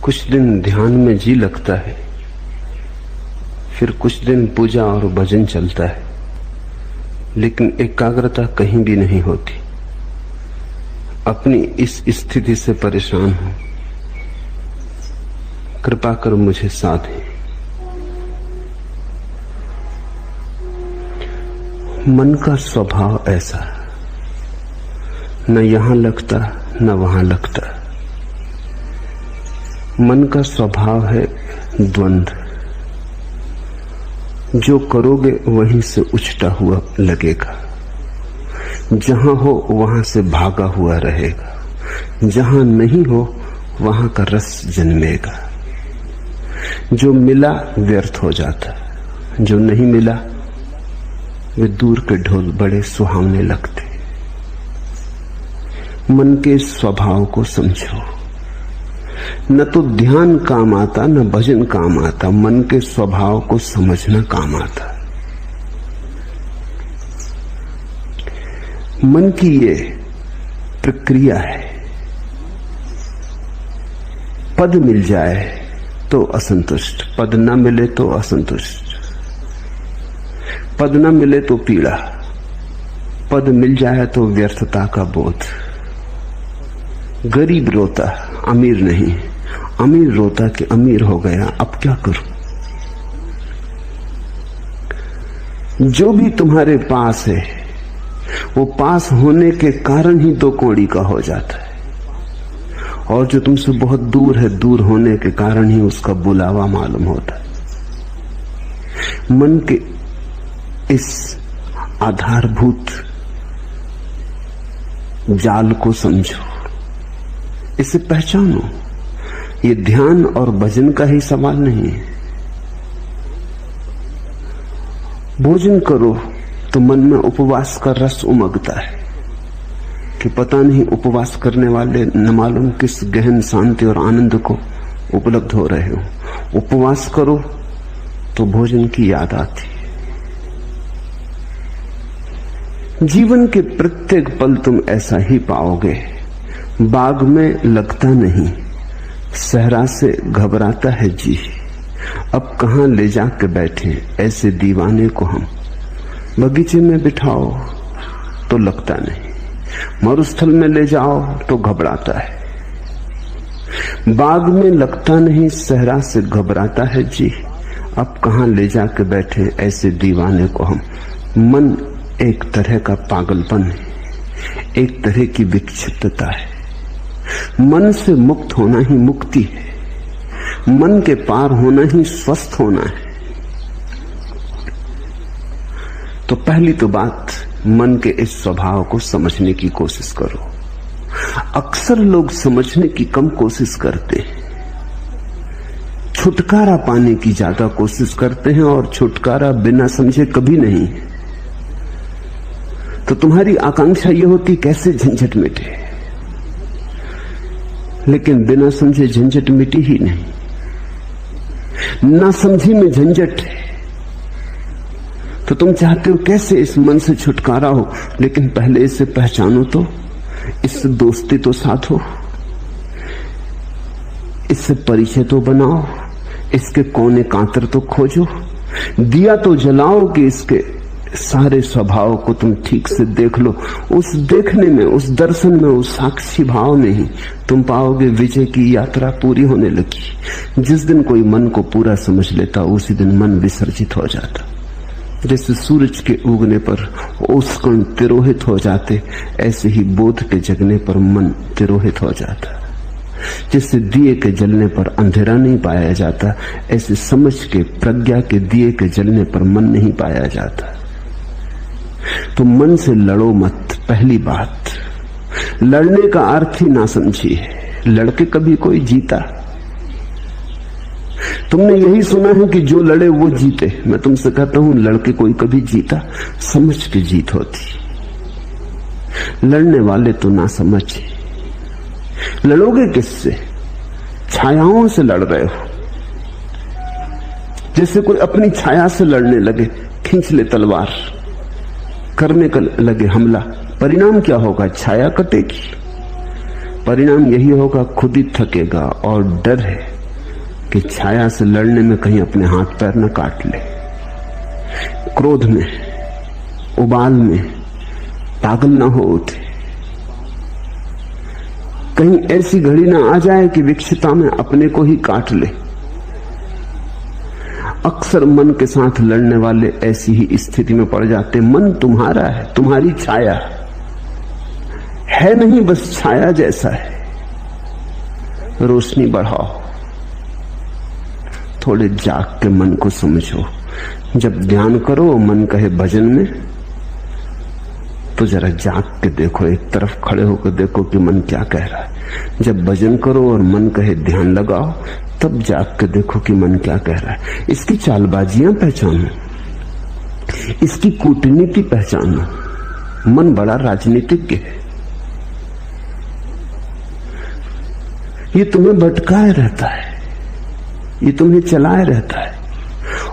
कुछ दिन ध्यान में जी लगता है, फिर कुछ दिन पूजा और भजन चलता है, लेकिन एकाग्रता कहीं भी नहीं होती। अपनी इस स्थिति से परेशान हूं, कृपा कर मुझे साथ है। मन का स्वभाव ऐसा, न यहां लगता न वहां लगता। मन का स्वभाव है द्वंद्व। जो करोगे वहीं से उछटा हुआ लगेगा, जहां हो वहां से भागा हुआ रहेगा, जहां नहीं हो वहां का रस जन्मेगा। जो मिला व्यर्थ हो जाता, जो नहीं मिला वे दूर के ढोल बड़े सुहावने लगते। मन के स्वभाव को समझो। न तो ध्यान काम आता न भजन काम आता, मन के स्वभाव को समझना काम आता। मन की ये प्रक्रिया है। पद मिल जाए तो असंतुष्ट, पद न मिले तो असंतुष्ट, पद न मिले तो पीड़ा, पद मिल जाए तो व्यर्थता का बोध। गरीब रोता अमीर नहीं, अमीर रोता कि अमीर हो गया, अब क्या करूं। जो भी तुम्हारे पास है वो पास होने के कारण ही दो कौड़ी का हो जाता है, और जो तुमसे बहुत दूर है, दूर होने के कारण ही उसका बुलावा मालूम होता है। मन के इस आधारभूत जाल को समझो, इसे पहचानो। ये ध्यान और भजन का ही सवाल नहीं है। भोजन करो तो मन में उपवास का रस उमगता है कि पता नहीं उपवास करने वाले न मालूम किस गहन शांति और आनंद को उपलब्ध हो रहे हो। उपवास करो तो भोजन की याद आती है। जीवन के प्रत्येक पल तुम ऐसा ही पाओगे। बाग में लगता नहीं, सहरा से घबराता है जी। अब कहां ले जाके बैठे ऐसे दीवाने को हम। बगीचे में बिठाओ तो लगता नहीं, मरुस्थल में ले जाओ तो घबराता है। बाग में लगता नहीं, सहरा से घबराता है जी। अब कहां ले जाके बैठे ऐसे दीवाने को हम। मन एक तरह का पागलपन है, एक तरह की विक्षिप्तता है। मन से मुक्त होना ही मुक्ति है, मन के पार होना ही स्वस्थ होना है। तो पहली तो बात, मन के इस स्वभाव को समझने की कोशिश करो। अक्सर लोग समझने की कम कोशिश करते हैं, छुटकारा पाने की ज्यादा कोशिश करते हैं, और छुटकारा बिना समझे कभी नहीं। तो तुम्हारी आकांक्षा यह होती कैसे झंझट मिटे, लेकिन बिना समझे झंझट मिटी ही नहीं। ना समझी में झंझट है, तो तुम चाहते हो कैसे इस मन से छुटकारा हो, लेकिन पहले इसे पहचानो तो, इससे दोस्ती तो साधो, इससे परिचय तो बनाओ, इसके कोने कांतर तो खोजो, दिया तो जलाओ कि इसके सारे स्वभाव को तुम ठीक से देख लो। उस देखने में, उस दर्शन में, उस साक्षी भाव में ही तुम पाओगे विजय की यात्रा पूरी होने लगी। जिस दिन कोई मन को पूरा समझ लेता, उसी दिन मन विसर्जित हो जाता। जैसे सूरज के उगने पर ओस कण तिरोहित हो जाते, ऐसे ही बोध के जगने पर मन तिरोहित हो जाता। जिससे दिए के जलने पर अंधेरा नहीं पाया जाता, ऐसे समझ के, प्रज्ञा के दिए के जलने पर मन नहीं पाया जाता। तो मन से लड़ो मत। पहली बात, लड़ने का अर्थ ही ना समझिए। लड़के कभी कोई जीता? तुमने यही सुना है कि जो लड़े वो जीते। मैं तुमसे कहता हूं, लड़के कोई कभी जीता? समझ के जीत होती। लड़ने वाले तो ना समझे। लड़ोगे किससे? छायाओं से लड़ रहे हो। जैसे कोई अपनी छाया से लड़ने लगे, खींच ले तलवार, करने का लगे हमला, परिणाम क्या होगा? छाया कटेगी। परिणाम यही होगा, खुद ही थकेगा। और डर है कि छाया से लड़ने में कहीं अपने हाथ पैर न काट ले, क्रोध में, उबाल में पागल न हो उठे, कहीं ऐसी घड़ी ना आ जाए कि विक्षिता में अपने को ही काट ले। अक्सर मन के साथ लड़ने वाले ऐसी ही स्थिति में पड़ जाते। मन तुम्हारा है, तुम्हारी छाया है नहीं, बस छाया जैसा है। रोशनी बढ़ाओ, थोड़े जाग के मन को समझो। जब ध्यान करो मन कहे भजन में, तो जरा जाग के देखो, एक तरफ खड़े होकर देखो कि मन क्या कह रहा है। जब भजन करो और मन कहे ध्यान लगाओ, तब जाग के देखो कि मन क्या कह रहा है। इसकी चालबाजियां पहचानो, इसकी कूटनीति पहचानो। मन बड़ा राजनीतिज्ञ है, ये तुम्हें भटकाए रहता है, ये तुम्हें चलाए रहता है।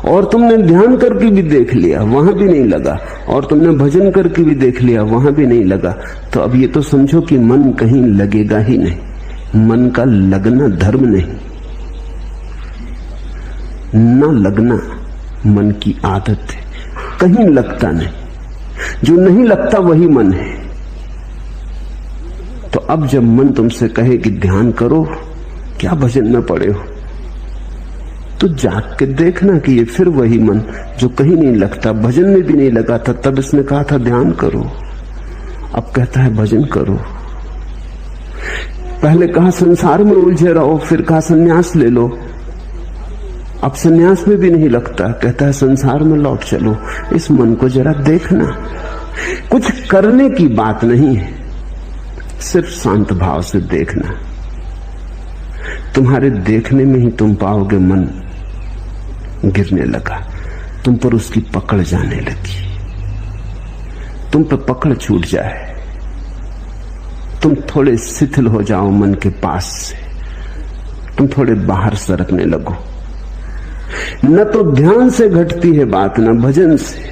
और तुमने ध्यान करके भी देख लिया, वहां भी नहीं लगा, और तुमने भजन करके भी देख लिया, वहां भी नहीं लगा। तो अब ये तो समझो कि मन कहीं लगेगा ही नहीं। मन का लगना धर्म नहीं, ना लगना मन की आदत है। कहीं लगता नहीं, जो नहीं लगता वही मन है। तो अब जब मन तुमसे कहे कि ध्यान करो, क्या भजन में पड़े हो, तो जाग के देखना कि ये फिर वही मन जो कहीं नहीं लगता, भजन में भी नहीं लगा था। तब इसने कहा था ध्यान करो, अब कहता है भजन करो। पहले कहा संसार में उलझे रहो, फिर कहा संन्यास ले लो। अब संन्यास में भी नहीं लगता, कहता है संसार में लौट चलो। इस मन को जरा देखना। कुछ करने की बात नहीं है, सिर्फ शांत भाव से देखना। तुम्हारे देखने में ही तुम पाओगे मन गिरने लगा, तुम पर उसकी पकड़ जाने लगी, तुम पर पकड़ छूट जाए, तुम थोड़े शिथिल हो जाओ मन के पास से, तुम थोड़े बाहर सरकने लगो। न तो ध्यान से घटती है बात, न भजन से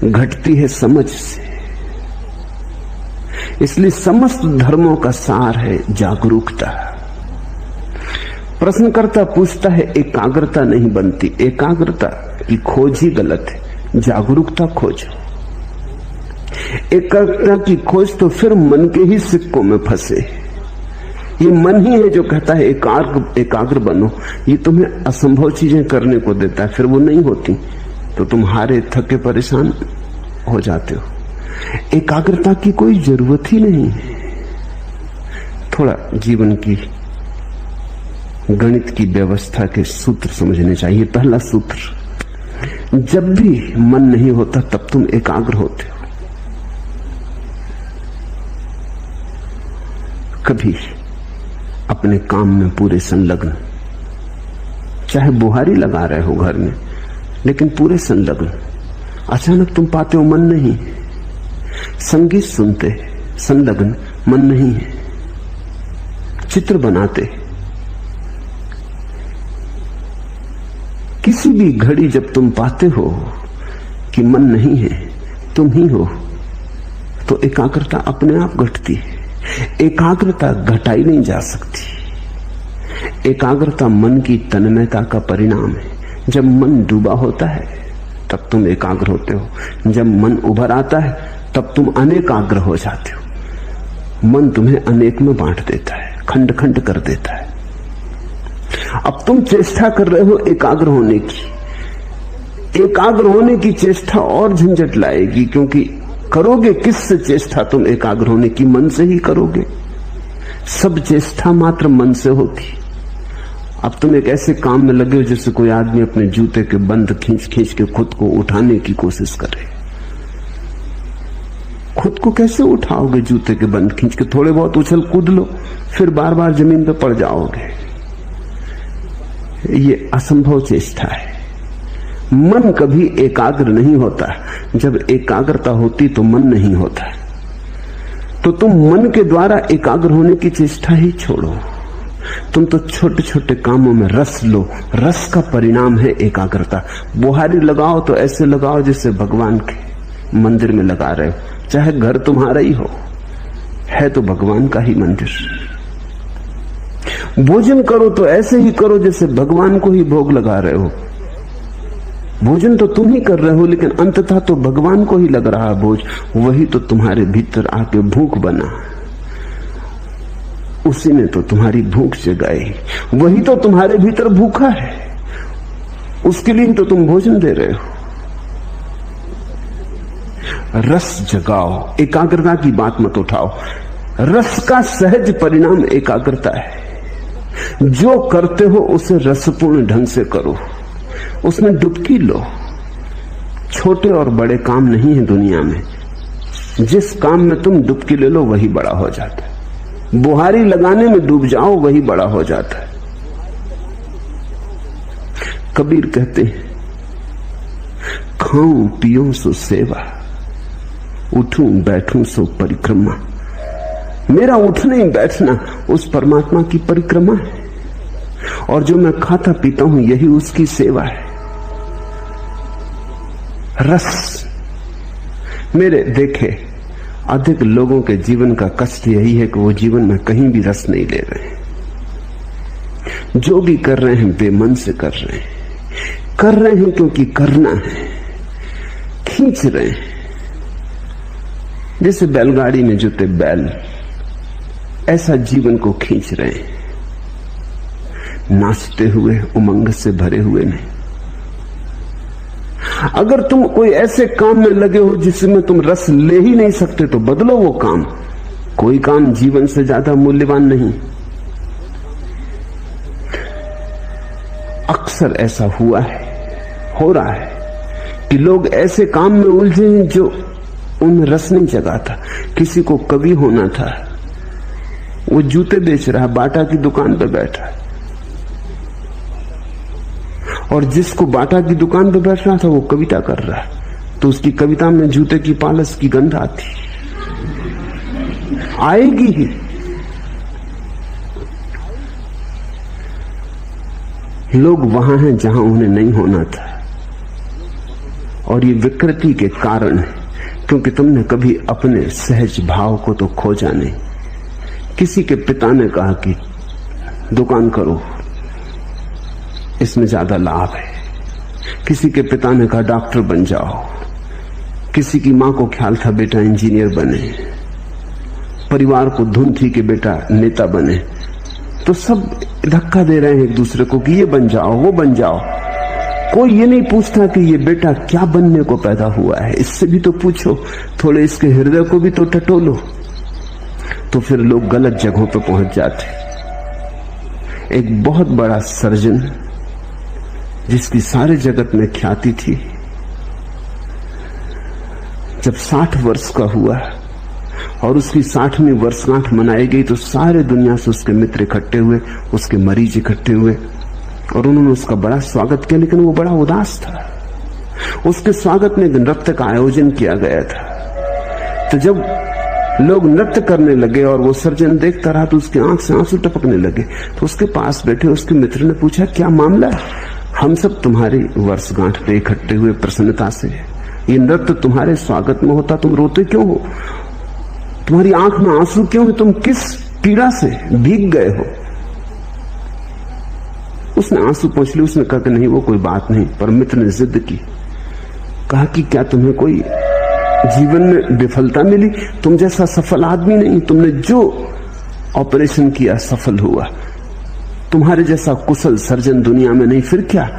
घटती है, समझ से। इसलिए समस्त धर्मों का सार है जागरूकता। प्रश्नकर्ता पूछता है, एकाग्रता नहीं बनती। एकाग्रता की खोज ही गलत है, जागरूकता खोजो। एकाग्रता की खोज तो फिर मन के ही सिक्कों में फंसे। ये मन ही है जो कहता है एकाग्र बनो। ये तुम्हें असंभव चीजें करने को देता है, फिर वो नहीं होती तो तुम हारे थके परेशान हो जाते हो। एकाग्रता की कोई जरूरत ही नहीं है। थोड़ा जीवन की गणित की व्यवस्था के सूत्र समझने चाहिए। पहला सूत्र, जब भी मन नहीं होता तब तुम एकाग्र होते हो। कभी अपने काम में पूरे संलग्न, चाहे बुहारी लगा रहे हो घर में, लेकिन पूरे संलग्न, अचानक तुम पाते हो मन नहीं। संगीत सुनते संलग्न, मन नहीं है। चित्र बनाते, किसी भी घड़ी जब तुम पाते हो कि मन नहीं है, तुम ही हो, तो एकाग्रता अपने आप घटती है। एकाग्रता घटाई नहीं जा सकती। एकाग्रता मन की तन्मयता का परिणाम है। जब मन डूबा होता है तब तुम एकाग्र होते हो, जब मन उभर आता है तब तुम अनेकाग्र हो जाते हो। मन तुम्हें अनेक में बांट देता है, खंड खंड कर देता है। अब तुम चेष्टा कर रहे हो एकाग्र होने की। एकाग्र होने की चेष्टा और झंझट लाएगी, क्योंकि करोगे किससे चेष्टा तुम एकाग्र होने की? मन से ही करोगे। सब चेष्टा मात्र मन से होती। अब तुम एक ऐसे काम में लगे हो जैसे कोई आदमी अपने जूते के बंद खींच खींच के खुद को उठाने की कोशिश करे। खुद को कैसे उठाओगे जूते के बंद खींच के? थोड़े बहुत उछल कूद लो, फिर बार बार जमीन पर पड़ जाओगे। ये असंभव चेष्टा है। मन कभी एकाग्र नहीं होता। जब एकाग्रता होती तो मन नहीं होता। तो तुम मन के द्वारा एकाग्र होने की चेष्टा ही छोड़ो। तुम तो छोटे छोटे कामों में रस लो। रस का परिणाम है एकाग्रता। बुहारी लगाओ तो ऐसे लगाओ जैसे भगवान के मंदिर में लगा रहे हो, चाहे घर तुम्हारा ही हो। है तो भगवान का ही मंदिर। भोजन करो तो ऐसे ही करो जैसे भगवान को ही भोग लगा रहे हो। भोजन तो तुम ही कर रहे हो, लेकिन अंततः तो भगवान को ही लग रहा है भोज। वही तो तुम्हारे भीतर आके भूख बना, उसी ने तो तुम्हारी भूख जगाई। वही तो तुम्हारे भीतर भूखा है, उसके लिए तो तुम भोजन दे रहे हो। रस जगाओ, एकाग्रता की बात मत उठाओ। रस का सहज परिणाम एकाग्रता है। जो करते हो उसे रसपूर्ण ढंग से करो, उसमें डुबकी लो। छोटे और बड़े काम नहीं है दुनिया में। जिस काम में तुम डुबकी ले लो वही बड़ा हो जाता है। बुहारी लगाने में डूब जाओ वही बड़ा हो जाता है। कबीर कहते हैं, खाऊं पियूं सो सेवा, उठूं बैठूं सो परिक्रमा। मेरा उठना ही बैठना उस परमात्मा की परिक्रमा है, और जो मैं खाता पीता हूं यही उसकी सेवा है। रस, मेरे देखे अधिक लोगों के जीवन का कष्ट यही है कि वो जीवन में कहीं भी रस नहीं ले रहे हैं। जो भी कर रहे हैं बेमन से कर रहे हैं क्योंकि करना है, खींच रहे हैं। जैसे बैलगाड़ी में जुते बैल, ऐसा जीवन को खींच रहे हैं, नाचते हुए, उमंग से भरे हुए नहीं। अगर तुम कोई ऐसे काम में लगे हो जिसमें तुम रस ले ही नहीं सकते तो बदलो वो काम। कोई काम जीवन से ज्यादा मूल्यवान नहीं। अक्सर ऐसा हुआ है, हो रहा है कि लोग ऐसे काम में उलझे हैं जो उनमें रस नहीं जगाता। किसी को कवि होना था, वो जूते बेच रहा है, बाटा की दुकान पर बैठा है, और जिसको बाटा की दुकान पर बैठ रहा था वो कविता कर रहा है, तो उसकी कविता में जूते की पालस की गंध आती, आएगी ही। लोग वहां हैं जहां उन्हें नहीं होना था, और ये विकृति के कारण है क्योंकि तुमने कभी अपने सहज भाव को तो खोजा नहीं। किसी के पिता ने कहा कि दुकान करो, इसमें ज्यादा लाभ है। किसी के पिता ने कहा डॉक्टर बन जाओ। किसी की मां को ख्याल था बेटा इंजीनियर बने। परिवार को धुन थी कि बेटा नेता बने। तो सब धक्का दे रहे हैं एक दूसरे को कि ये बन जाओ, वो बन जाओ। कोई ये नहीं पूछता कि ये बेटा क्या बनने को पैदा हुआ है। इससे भी तो पूछो, थोड़े इसके हृदय को भी तो टटोलो। तो फिर लोग गलत जगहों पर पहुंच जाते। एक बहुत बड़ा सर्जन जिसकी सारे जगत में ख्याति थी, जब 60 वर्ष का हुआ और उसकी 60वीं वर्षगांठ मनाई गई तो सारे दुनिया से उसके मित्र इकट्ठे हुए, उसके मरीज इकट्ठे हुए, और उन्होंने उसका बड़ा स्वागत किया। लेकिन वो बड़ा उदास था। उसके स्वागत में नृत्य का आयोजन किया गया था। तो जब लोग नृत्य करने लगे और वो सर्जन देखता रहा तो उसकी आंख से आंसू टपकने लगे। तो उसके पास बैठे उसके मित्र ने पूछा, क्या मामला है? हम सब तुम्हारी वर्षगांठ पे इकट्ठे हुए प्रसन्नता से। ये नृत्य तुम्हारे स्वागत में होता, तुम रोते क्यों हो? तुम्हारी आंख में आंसू क्यों है? तुम किस पीड़ा से भीग गए हो? उसने आंसू पोंछ लिए। उसने कहा कि नहीं, वो कोई बात नहीं। पर मित्र ने जिद की, कहा कि क्या तुम्हें कोई जीवन में विफलता मिली? तुम जैसा सफल आदमी नहीं। तुमने जो ऑपरेशन किया सफल हुआ। तुम्हारे जैसा कुशल सर्जन दुनिया में नहीं, फिर क्या?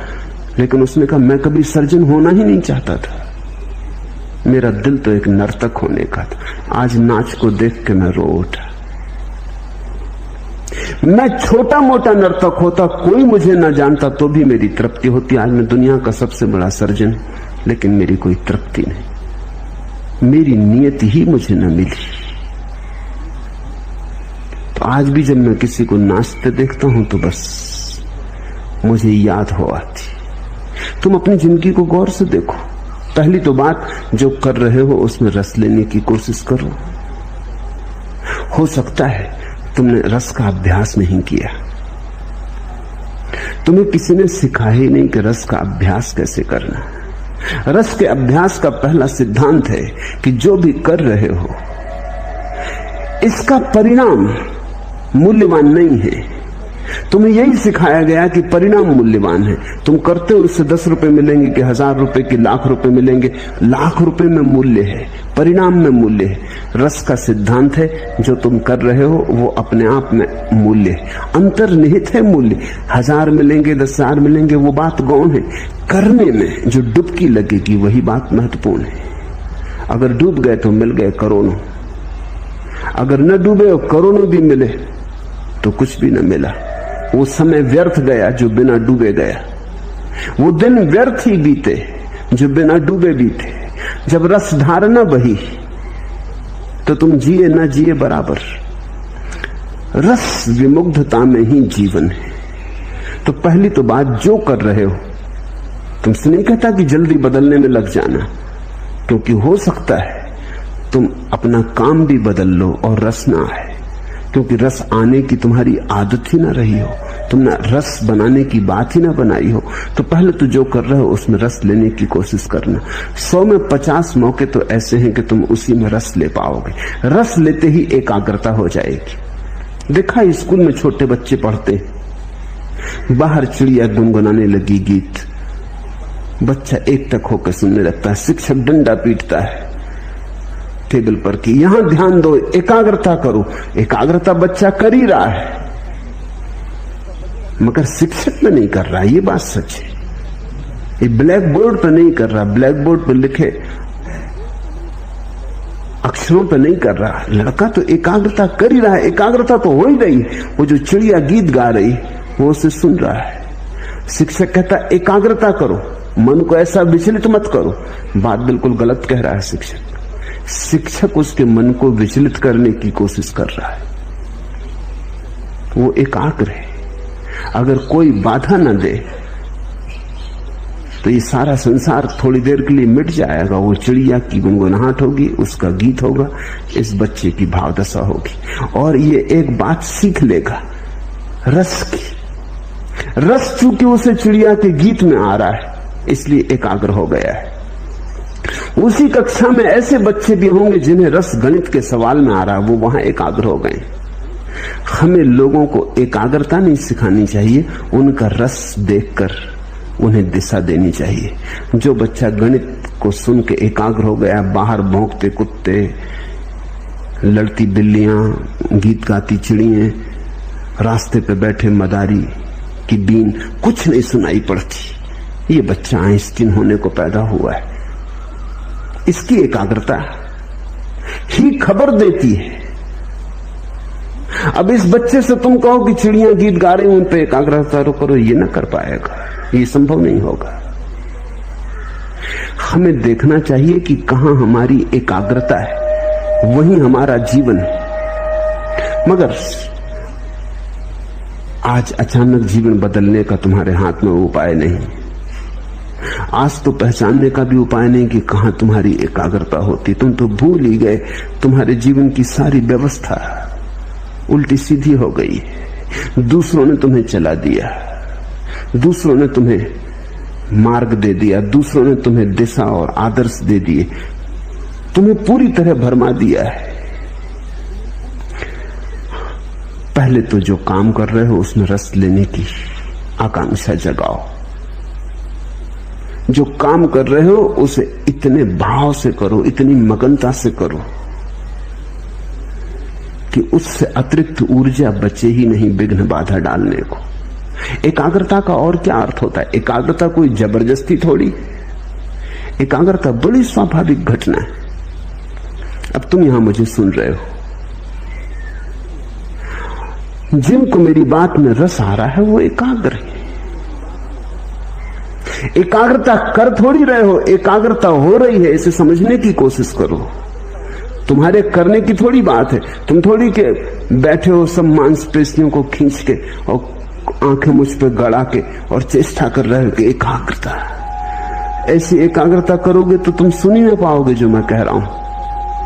लेकिन उसने कहा, मैं कभी सर्जन होना ही नहीं चाहता था। मेरा दिल तो एक नर्तक होने का था। आज नाच को देख के मैं रो उठा। मैं छोटा मोटा नर्तक होता, कोई मुझे न जानता तो भी मेरी तृप्ति होती। आज मैं दुनिया का सबसे बड़ा सर्जन, लेकिन मेरी कोई तृप्ति नहीं। मेरी नियत ही मुझे न मिली। तो आज भी जब मैं किसी को नाचते देखता हूं तो बस मुझे याद हो आती। तुम अपनी जिंदगी को गौर से देखो। पहली तो बात, जो कर रहे हो उसमें रस लेने की कोशिश करो। हो सकता है तुमने रस का अभ्यास नहीं किया। तुम्हें किसी ने सिखाया ही नहीं कि रस का अभ्यास कैसे करना। रस के अभ्यास का पहला सिद्धांत है कि जो भी कर रहे हो इसका परिणाम मूल्यवान नहीं है। तुम्हें यही सिखाया गया कि परिणाम मूल्यवान है। तुम करते हो, उससे 10 रुपए मिलेंगे कि 1000 रुपए कि लाख रुपए मिलेंगे। लाख रुपए में मूल्य है, परिणाम में मूल्य है। रस का सिद्धांत है, जो तुम कर रहे हो वो अपने आप में मूल्य है, अंतर्निहित है मूल्य। 1000 मिलेंगे 10,000 मिलेंगे वो बात गौण है। करने में जो डुबकी लगेगी वही बात महत्वपूर्ण है। अगर डूब गए तो मिल गए करोड़ों, अगर न डूबे और करोड़ों भी मिले तो कुछ भी न मिला। वो समय व्यर्थ गया जो बिना डूबे गया। वो दिन व्यर्थ ही बीते जो बिना डूबे बीते। जब रस धारणा बही तो तुम जिए न जिए बराबर। रस विमुग्धता में ही जीवन है। तो पहली तो बात, जो कर रहे हो, तुमसे नहीं कहता कि जल्दी बदलने में लग जाना, क्योंकि हो सकता है तुम अपना काम भी बदल लो और रस ना आए, क्योंकि रस आने की तुम्हारी आदत ही ना रही हो, तुमने रस बनाने की बात ही ना बनाई हो। तो पहले तो जो कर रहे हो उसमें रस लेने की कोशिश करना। 100 में 50 मौके तो ऐसे हैं कि तुम उसी में रस ले पाओगे। रस लेते ही एकाग्रता हो जाएगी। देखा, स्कूल में छोटे बच्चे पढ़ते, बाहर चिड़िया गुनगुनाने लगी गीत, बच्चा एकटक होकर सुनने लगता है। शिक्षक डंडा पीटता है टेबल पर कि यहां ध्यान दो, एकाग्रता करो। एकाग्रता बच्चा कर ही रहा है, मगर शिक्षक में नहीं कर रहा। ये बात सच है। ये ब्लैक बोर्ड पर नहीं कर रहा, ब्लैक बोर्ड पर लिखे अक्षरों पर नहीं कर रहा। लड़का तो एकाग्रता कर ही रहा है। एकाग्रता तो हो ही रही। वो जो चिड़िया गीत गा रही वो उसे सुन रहा है। शिक्षक कहता एकाग्रता करो, मन को ऐसा विचलित मत करो। बात बिल्कुल गलत कह रहा है शिक्षक। शिक्षक उसके मन को विचलित करने की कोशिश कर रहा है। वो एकाग्र है। अगर कोई बाधा न दे तो ये सारा संसार थोड़ी देर के लिए मिट जाएगा। वो चिड़िया की गुनगुनाहट होगी, उसका गीत होगा, इस बच्चे की भावदशा होगी, और ये एक बात सीख लेगा रस की। रस चूंकि उसे चिड़िया के गीत में आ रहा है इसलिए एकाग्र हो गया है। उसी कक्षा में ऐसे बच्चे भी होंगे जिन्हें रस गणित के सवाल में आ रहा है, वो वहां एकाग्र हो गए। हमें लोगों को एकाग्रता नहीं सिखानी चाहिए, उनका रस देखकर उन्हें दिशा देनी चाहिए। जो बच्चा गणित को सुन के एकाग्र हो गया, बाहर भौंकते कुत्ते, लड़ती बिल्लियां, गीत गाती चिड़ियां, रास्ते पे बैठे मदारी की बीन कुछ नहीं सुनाई पड़ती, ये बच्चा आइंस्टीन होने को पैदा हुआ है। इसकी एकाग्रता ही खबर देती है। अब इस बच्चे से तुम कहो कि चिड़ियां गीत गा रही, उन पे एकाग्रता करो, ये ना कर पाएगा, ये संभव नहीं होगा। हमें देखना चाहिए कि कहां हमारी एकाग्रता है, वहीं हमारा जीवन है। मगर आज अचानक जीवन बदलने का तुम्हारे हाथ में उपाय नहीं। आज तो पहचानने का भी उपाय नहीं कि कहां तुम्हारी एकाग्रता होती। तुम तो भूल ही गए, तुम्हारे जीवन की सारी व्यवस्था उल्टी सीधी हो गई। दूसरों ने तुम्हें चला दिया, दूसरों ने तुम्हें मार्ग दे दिया, दूसरों ने तुम्हें दिशा और आदर्श दे दिए, तुम्हें पूरी तरह भरमा दिया है। पहले तो जो काम कर रहे हो उसमें रस लेने की आकांक्षा जगाओ। जो काम कर रहे हो उसे इतने भाव से करो, इतनी मगनता से करो कि उससे अतिरिक्त ऊर्जा बचे ही नहीं विघ्न बाधा डालने को। एकाग्रता का और क्या अर्थ होता है? एकाग्रता कोई जबरदस्ती थोड़ी, एकाग्रता बड़ी स्वाभाविक घटना है। अब तुम यहां मुझे सुन रहे हो, जिनको मेरी बात में रस आ रहा है वो एकाग्र है। एकाग्रता कर थोड़ी रहे हो, एकाग्रता हो रही है, इसे समझने की कोशिश करो। तुम्हारे करने की थोड़ी बात है। तुम थोड़ी के बैठे हो सब मांसपेशियों को खींच के और आंखें मुझ पे गड़ा के और चेष्टा कर रहे हो कि एकाग्रता। ऐसी एकाग्रता करोगे तो तुम सुन ही ना पाओगे जो मैं कह रहा हूं।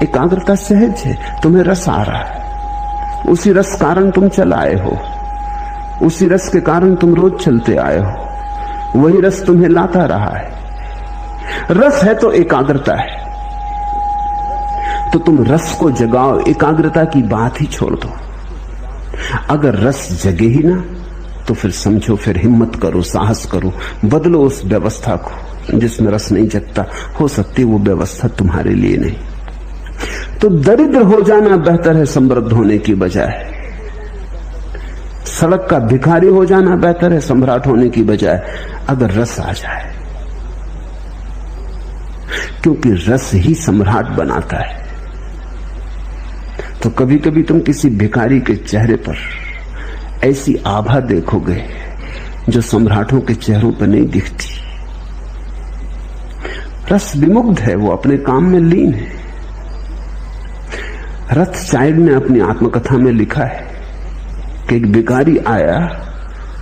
एकाग्रता सहज है, तुम्हें रस आ रहा है, उसी रस कारण तुम चल आए हो, उसी रस के कारण तुम रोज चलते आए हो, वही रस तुम्हें लाता रहा है। रस है तो एकाग्रता है। तो तुम रस को जगाओ, एकाग्रता की बात ही छोड़ दो। अगर रस जगे ही ना तो फिर समझो, फिर हिम्मत करो, साहस करो, बदलो उस व्यवस्था को जिसमें रस नहीं जगता। हो सकती वो व्यवस्था तुम्हारे लिए नहीं। तो दरिद्र हो जाना बेहतर है समृद्ध होने की बजाय। सड़क का भिखारी हो जाना बेहतर है सम्राट होने की बजाय, अगर रस आ जाए, क्योंकि रस ही सम्राट बनाता है। तो कभी कभी तुम किसी भिखारी के चेहरे पर ऐसी आभा देखोगे जो सम्राटों के चेहरों पर नहीं दिखती। रस विमुग्ध है, वो अपने काम में लीन है। रथचाइल्ड ने अपनी आत्मकथा में लिखा है कि एक भिखारी आया,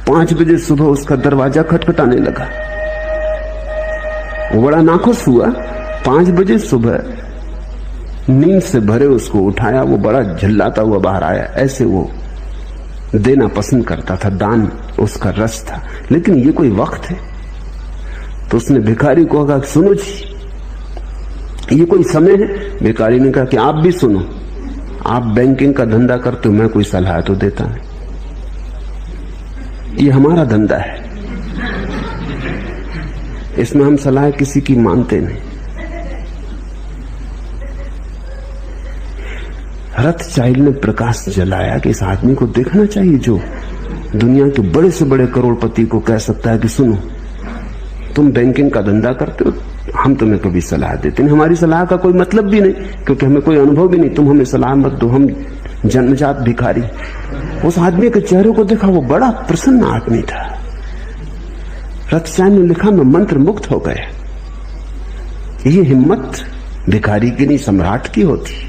5 बजे सुबह उसका दरवाजा खटखटाने लगा। वो बड़ा नाखुश हुआ। 5 बजे सुबह नींद से भरे उसको उठाया। वो बड़ा झल्लाता हुआ बाहर आया। ऐसे वो देना पसंद करता था, दान उसका रस था। लेकिन ये कोई वक्त है? तो उसने भिखारी को कहा, सुनो जी, ये कोई समय है? भिखारी ने कहा कि आप भी सुनो, आप बैंकिंग का धंधा करते हो, मैं कोई सलाह तो देता नहीं, ये हमारा धंधा है, इसमें हम सलाह किसी की मानते नहीं। रथचाइल्ड ने प्रकाश जलाया कि इस आदमी को देखना चाहिए जो दुनिया के बड़े से बड़े करोड़पति को कह सकता है कि सुनो, तुम बैंकिंग का धंधा करते हो, हम तुम्हें कभी सलाह देते नहीं, हमारी सलाह का कोई मतलब भी नहीं, क्योंकि हमें कोई अनुभव भी नहीं, तुम हमें सलाह मत दो, हम जन्मजात भिखारी। उस आदमी के चेहरे को देखा, वो बड़ा प्रसन्न आदमी था। रथचाइल्ड ने लिखा, मैं मंत्र मुक्त हो गया। ये हिम्मत भिखारी की नहीं, सम्राट की होती।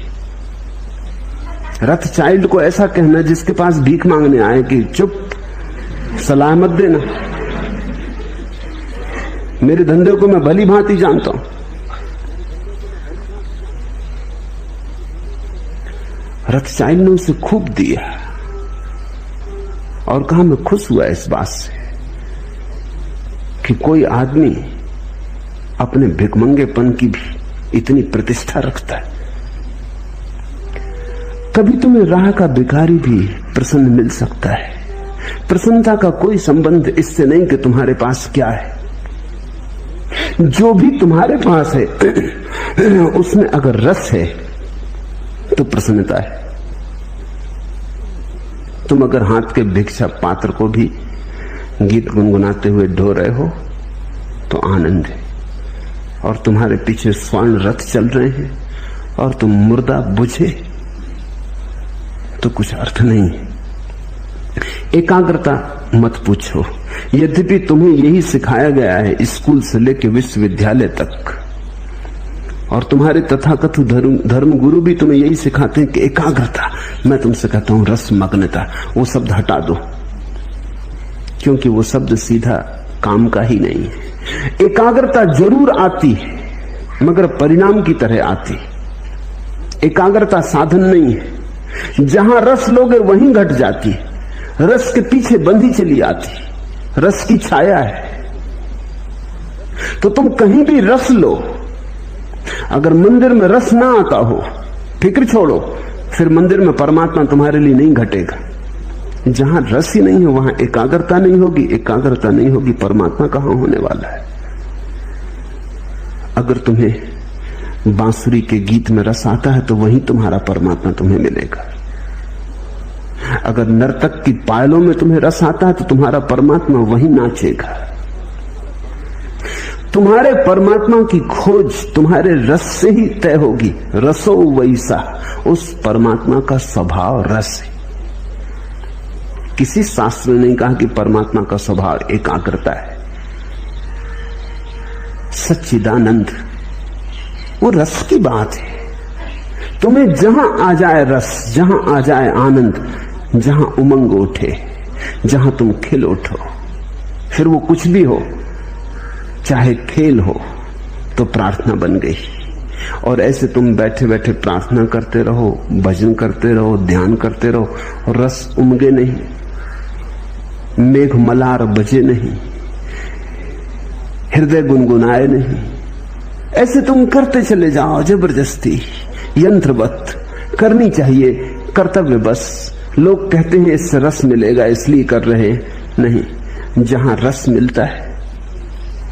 रथचाइल्ड को ऐसा कहना जिसके पास भीख मांगने आए कि चुप, सलाह मत देना, मेरे धंधे को मैं भली भांति जानता हूं। रथचाइल्ड ने उसे खूब दिया और कहा, मैं खुश हुआ इस बात से कि कोई आदमी अपने भिखमंगेपन की भी इतनी प्रतिष्ठा रखता है। कभी तुम्हें राह का भिखारी भी प्रसन्न मिल सकता है। प्रसन्नता का कोई संबंध इससे नहीं कि तुम्हारे पास क्या है। जो भी तुम्हारे पास है उसमें अगर रस है तो प्रसन्नता है। तुम अगर हाथ के भिक्षा पात्र को भी गीत गुनगुनाते हुए ढो रहे हो तो आनंद है, और तुम्हारे पीछे स्वर्ण रथ चल रहे हैं और तुम मुर्दा बुझे तो कुछ अर्थ नहीं है। एकाग्रता मत पूछो, यद्यपि तुम्हें यही सिखाया गया है स्कूल से लेकर विश्वविद्यालय तक, और तुम्हारे तथाकथित धर्म गुरु भी तुम्हें यही सिखाते हैं कि एकाग्रता। मैं तुमसे कहता हूं रस मग्नता, वो शब्द हटा दो, क्योंकि वो शब्द सीधा काम का ही नहीं है। एकाग्रता जरूर आती है मगर परिणाम की तरह आती। एकाग्रता साधन नहीं है। जहां रस लोगे वहीं घट जाती, रस के पीछे बंधी चली आती, रस की छाया है। तो तुम कहीं भी रस लो, अगर मंदिर में रस ना आता हो, फिक्र छोड़ो, फिर मंदिर में परमात्मा तुम्हारे लिए नहीं घटेगा। जहां रस ही नहीं है वहां एकाग्रता नहीं होगी, एकाग्रता नहीं होगी, परमात्मा कहां होने वाला है। अगर तुम्हें बांसुरी के गीत में रस आता है तो वहीं तुम्हारा परमात्मा तुम्हें मिलेगा। अगर नर्तक की पायलों में तुम्हें रस आता है तो तुम्हारा परमात्मा वहीं नाचेगा। तुम्हारे परमात्मा की खोज तुम्हारे रस से ही तय होगी। रसो वैसा, उस परमात्मा का स्वभाव रस है। किसी शास्त्र ने नहीं कहा कि परमात्मा का स्वभाव एकाग्रता है। सच्चिदानंद वो रस की बात है। तुम्हें जहां आ जाए रस, जहां आ जाए आनंद, जहां उमंग उठे, जहां तुम खिल उठो, फिर वो कुछ भी हो, चाहे खेल हो, तो प्रार्थना बन गई। और ऐसे तुम बैठे बैठे प्रार्थना करते रहो, भजन करते रहो, ध्यान करते रहो, और रस उमगे नहीं, मेघ मलार बजे नहीं, हृदय गुनगुनाए नहीं। ऐसे तुम करते चले जाओ जबरदस्ती, यंत्रवत करनी चाहिए, कर्तव्य बस। लोग कहते हैं इससे रस मिलेगा इसलिए कर रहे हैं, नहीं, जहां रस मिलता है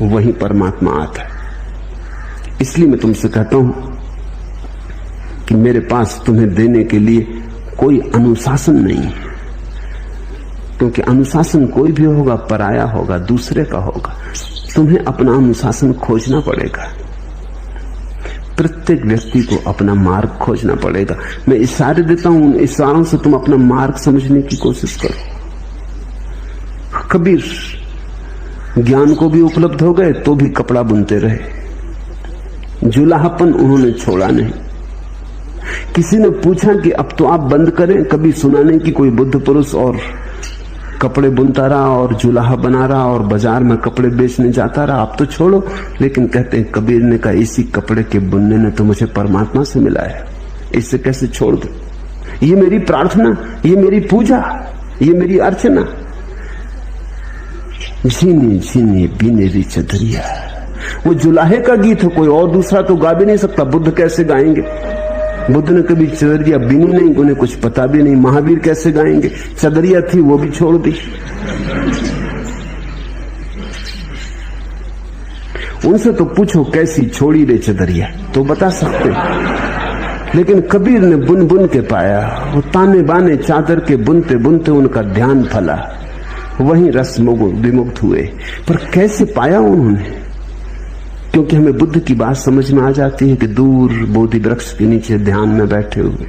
वहीं परमात्मा आता है। इसलिए मैं तुमसे कहता हूं कि मेरे पास तुम्हें देने के लिए कोई अनुशासन नहीं है, क्योंकि अनुशासन कोई भी होगा पराया होगा, दूसरे का होगा। तुम्हें अपना अनुशासन खोजना पड़ेगा। प्रत्येक व्यक्ति को अपना मार्ग खोजना पड़ेगा। मैं इशारे देता हूं, उन इशारों से तुम अपना मार्ग समझने की कोशिश करो। कबीर ज्ञान को भी उपलब्ध हो गए तो भी कपड़ा बुनते रहे। जुलाहापन उन्होंने छोड़ा नहीं। किसी ने पूछा कि अब तो आप बंद करें, कभी सुना नहीं कि कोई बुद्ध पुरुष और कपड़े बुनता रहा और जुलाहा बना रहा और बाजार में कपड़े बेचने जाता रहा, आप तो छोड़ो। लेकिन कहते हैं कबीर ने कहा इसी कपड़े के बुनने ने तो मुझे परमात्मा से मिला है, इससे कैसे छोड़ दूं? ये मेरी प्रार्थना, ये मेरी पूजा, ये मेरी अर्चना। झीनी झीनी बीनेरी चदरिया, वो जुलाहे का गीत है, कोई और दूसरा तो गा भी नहीं सकता। बुद्ध कैसे गाएंगे? बुद्ध ने कभी चदरिया बीनी नहीं, उन्हें कुछ पता भी नहीं। महावीर कैसे गाएंगे? चदरिया थी वो भी छोड़ दी। उनसे तो पूछो कैसी छोड़ी रे चदरिया, तो बता सकते। लेकिन कबीर ने बुन बुन के पाया। वो ताने बाने चादर के बुनते बुनते उनका ध्यान फला, वहीं रस विमुक्त हुए। पर कैसे पाया उन्होंने? क्योंकि हमें बुद्ध की बात समझ में आ जाती है कि दूर बोधि वृक्ष के नीचे ध्यान में बैठे हुए,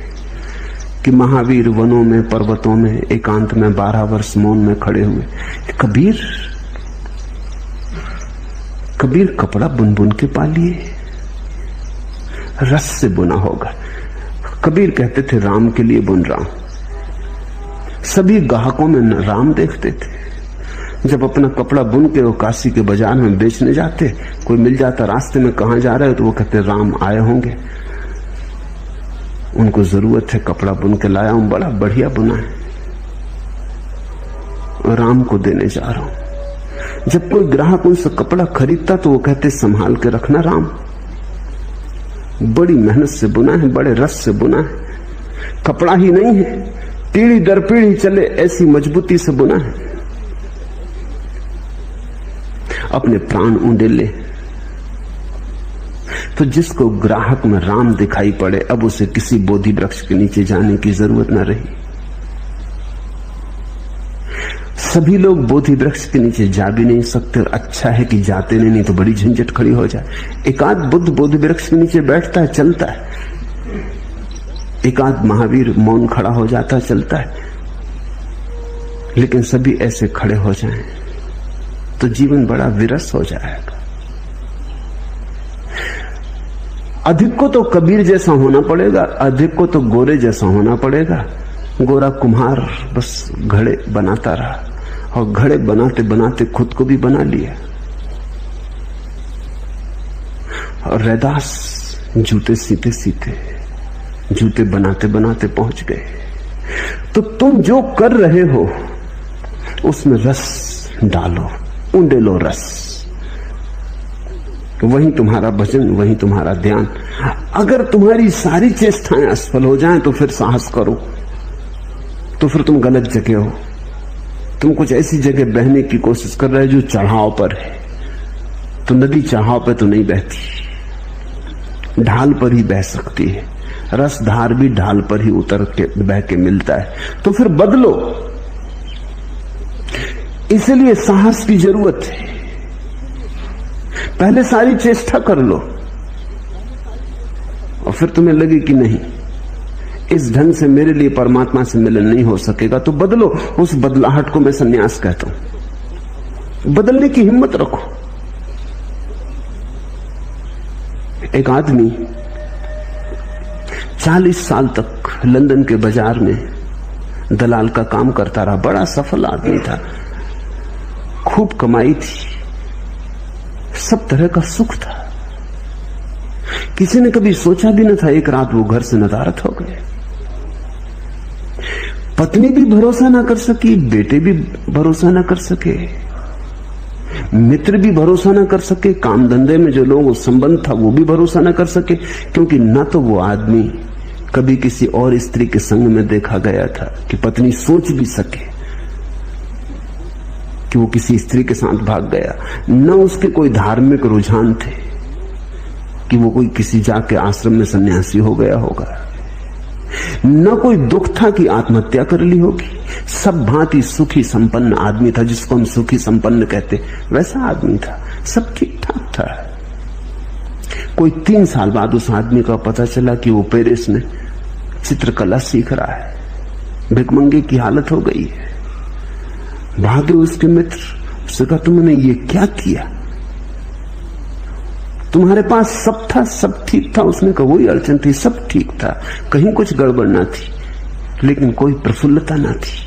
कि महावीर वनों में पर्वतों में एकांत में 12 वर्ष मौन में खड़े हुए। कबीर कपड़ा बुन बुन के पा लिए, रस से बुना होगा। कबीर कहते थे राम के लिए बुन रहा हूं। सभी ग्राहकों में राम देखते थे। जब अपना कपड़ा बुन के वो काशी के बाजार में बेचने जाते, कोई मिल जाता रास्ते में, कहां जा रहे हो, तो वो कहते राम आए होंगे, उनको जरूरत है, कपड़ा बुन के लाया हूं, बड़ा बढ़िया बुना है, राम को देने जा रहा हूं। जब कोई ग्राहक उनसे कपड़ा खरीदता तो वो कहते संभाल के रखना राम, बड़ी मेहनत से बुना है, बड़े रस से बुना है। कपड़ा ही नहीं है, पीढ़ी दर पीढ़ी चले ऐसी मजबूती से बुना है। अपने प्राण उंडेले। तो जिसको ग्राहक में राम दिखाई पड़े, अब उसे किसी बोधि वृक्ष के नीचे जाने की जरूरत न रही। सभी लोग बोधि वृक्ष के नीचे जा भी नहीं सकते, और अच्छा है कि जाते नहीं तो बड़ी झंझट खड़ी हो जाए। एकाध बुद्ध बोधि वृक्ष के नीचे बैठता है, चलता है, एकाध महावीर मौन खड़ा हो जाता है, चलता है। लेकिन सभी ऐसे खड़े हो जाएं तो जीवन बड़ा विरस हो जाएगा। अधिक को तो कबीर जैसा होना पड़ेगा, अधिक को तो गोरे जैसा होना पड़ेगा। गोरा कुम्हार बस घड़े बनाता रहा, और घड़े बनाते बनाते खुद को भी बना लिया। और रैदास जूते सीते सीते, जूते बनाते बनाते पहुंच गए। तो तुम जो कर रहे हो उसमें रस डालो, उंडेलो रस। वही तुम्हारा भजन, वही तुम्हारा ध्यान। अगर तुम्हारी सारी चेष्टाएं असफल हो जाएं तो फिर साहस करो, तो फिर तुम गलत जगह हो। तुम कुछ ऐसी जगह बहने की कोशिश कर रहे हो जो चढ़ाव पर है। तो नदी चढ़ाव पर तो नहीं बहती, ढाल पर ही बह सकती है। रस धार भी ढाल पर ही उतर के बह के मिलता है। तो फिर बदलो, इसलिए साहस की जरूरत है। पहले सारी चेष्टा कर लो, और फिर तुम्हें लगे कि नहीं, इस ढंग से मेरे लिए परमात्मा से मिलन नहीं हो सकेगा, तो बदलो। उस बदलाहट को मैं संन्यास कहता हूं। बदलने की हिम्मत रखो। एक आदमी 40 साल तक लंदन के बाजार में दलाल का काम करता रहा। बड़ा सफल आदमी था, खूब कमाई थी, सब तरह का सुख था। किसी ने कभी सोचा भी न था एक रात वो घर से नदारद हो गए। पत्नी भी भरोसा ना कर सकी, बेटे भी भरोसा ना कर सके, मित्र भी भरोसा ना कर सके, काम धंधे में जो लोग संबंध था वो भी भरोसा ना कर सके, क्योंकि ना तो वो आदमी कभी किसी और स्त्री के संग में देखा गया था कि पत्नी सोच भी सके कि वो किसी स्त्री के साथ भाग गया, न उसके कोई धार्मिक रुझान थे कि वो कोई किसी जाके आश्रम में सन्यासी हो गया होगा, न कोई दुख था कि आत्महत्या कर ली होगी। सब भांति सुखी संपन्न आदमी था, जिसको हम सुखी संपन्न कहते, वैसा आदमी था, सब ठीक ठाक था। कोई 3 साल बाद उस आदमी का पता चला कि वो पेरिस में चित्रकला सीख रहा है, भिखमंगे की हालत हो गई है। भागे उसके मित्र, उससे कहा तुमने ये क्या किया, तुम्हारे पास सब था, सब ठीक था। उसने कहा वही अड़चन थी, सब ठीक था, कहीं कुछ गड़बड़ ना थी, लेकिन कोई प्रफुल्लता ना थी,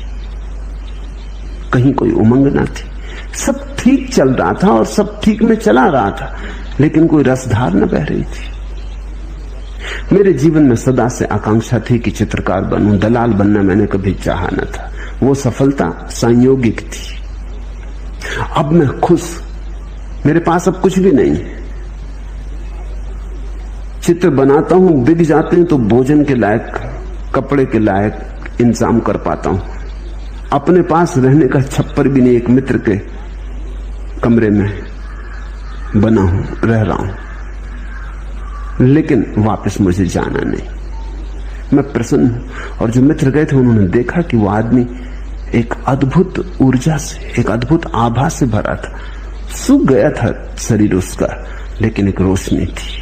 कहीं कोई उमंग ना थी। सब ठीक चल रहा था और सब ठीक में चला रहा था, लेकिन कोई रसधार न बह रही थी। मेरे जीवन में सदा से आकांक्षा थी कि चित्रकार बनूं, दलाल बनना मैंने कभी चाहा न था। वो सफलता संयोगिक थी। अब मैं खुश, मेरे पास अब कुछ भी नहीं है। चित्र बनाता हूं, बिक जाते हैं तो भोजन के लायक, कपड़े के लायक इंतजाम कर पाता हूं। अपने पास रहने का छप्पर भी नहीं, एक मित्र के कमरे में बना हूं, रह रहा हूं, लेकिन वापस मुझे जाना नहीं। मैं प्रसन्न हूं। और जो मित्र गए थे उन्होंने देखा कि वो आदमी एक अद्भुत ऊर्जा से, एक अद्भुत आभा से भरा था। सूख गया था शरीर उसका, लेकिन एक रोशनी थी।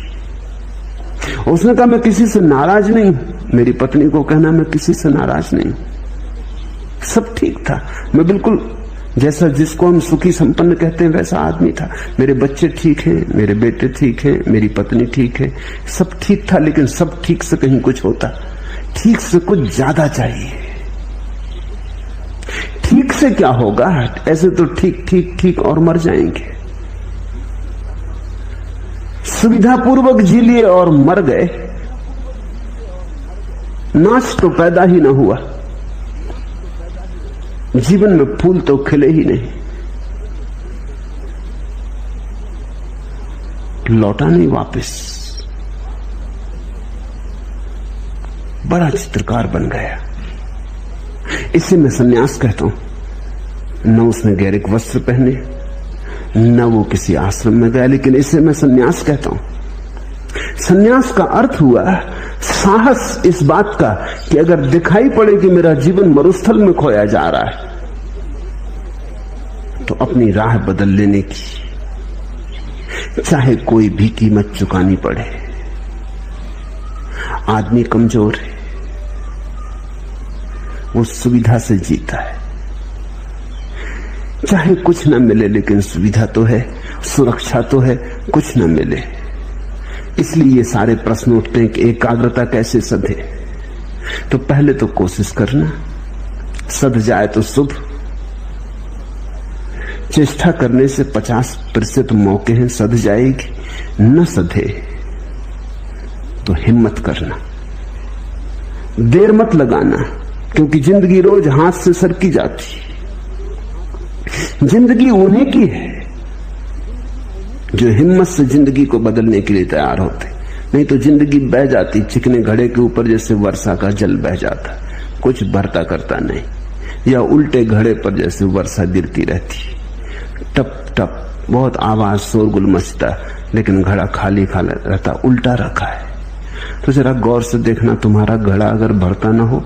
उसने कहा मैं किसी से नाराज नहीं। मेरी पत्नी को कहना मैं किसी से नाराज नहीं, सब ठीक था। मैं बिल्कुल जैसा जिसको हम सुखी संपन्न कहते हैं वैसा आदमी था। मेरे बच्चे ठीक हैं, मेरे बेटे ठीक हैं, मेरी पत्नी ठीक है, सब ठीक था। लेकिन सब ठीक से कहीं कुछ होता, ठीक से कुछ ज्यादा चाहिए। ठीक से क्या होगा, ऐसे तो ठीक ठीक ठीक और मर जाएंगे। सुविधापूर्वक जी लिए और मर गए, नाच तो पैदा ही ना हुआ, जीवन में फूल तो खिले ही नहीं, लौटा नहीं वापस। बड़ा चित्रकार बन गया। इसे मैं सन्यास कहता हूं। न उसने गैरिक वस्त्र पहने, न वो किसी आश्रम में गया, लेकिन इसे मैं सन्यास कहता हूं। सन्यास का अर्थ हुआ साहस इस बात का कि अगर दिखाई पड़े कि मेरा जीवन मरुस्थल में खोया जा रहा है, तो अपनी राह बदल लेने की, चाहे कोई भी कीमत चुकानी पड़े। आदमी कमजोर है, वो सुविधा से जीता है। चाहे कुछ न मिले, लेकिन सुविधा तो है, सुरक्षा तो है, कुछ न मिले। इसलिए ये सारे प्रश्न उठते हैं कि एकाग्रता कैसे सधे। तो पहले तो कोशिश करना, सध जाए तो शुभ। चेष्टा करने से 50% मौके हैं सध जाएगी, न सधे तो हिम्मत करना, देर मत लगाना, क्योंकि जिंदगी रोज हाथ से सरकी जाती। जिंदगी उन्हीं की है जो हिम्मत से जिंदगी को बदलने के लिए तैयार होते, नहीं तो जिंदगी बह जाती चिकने घड़े के ऊपर, जैसे वर्षा का जल बह जाता, कुछ भरता करता नहीं, या उल्टे घड़े पर जैसे वर्षा गिरती रहती, टप टप बहुत आवाज शोरगुल मचता, लेकिन घड़ा खाली खाली रहता, उल्टा रखा है। तो जरा गौर से देखना, तुम्हारा घड़ा अगर भरता ना हो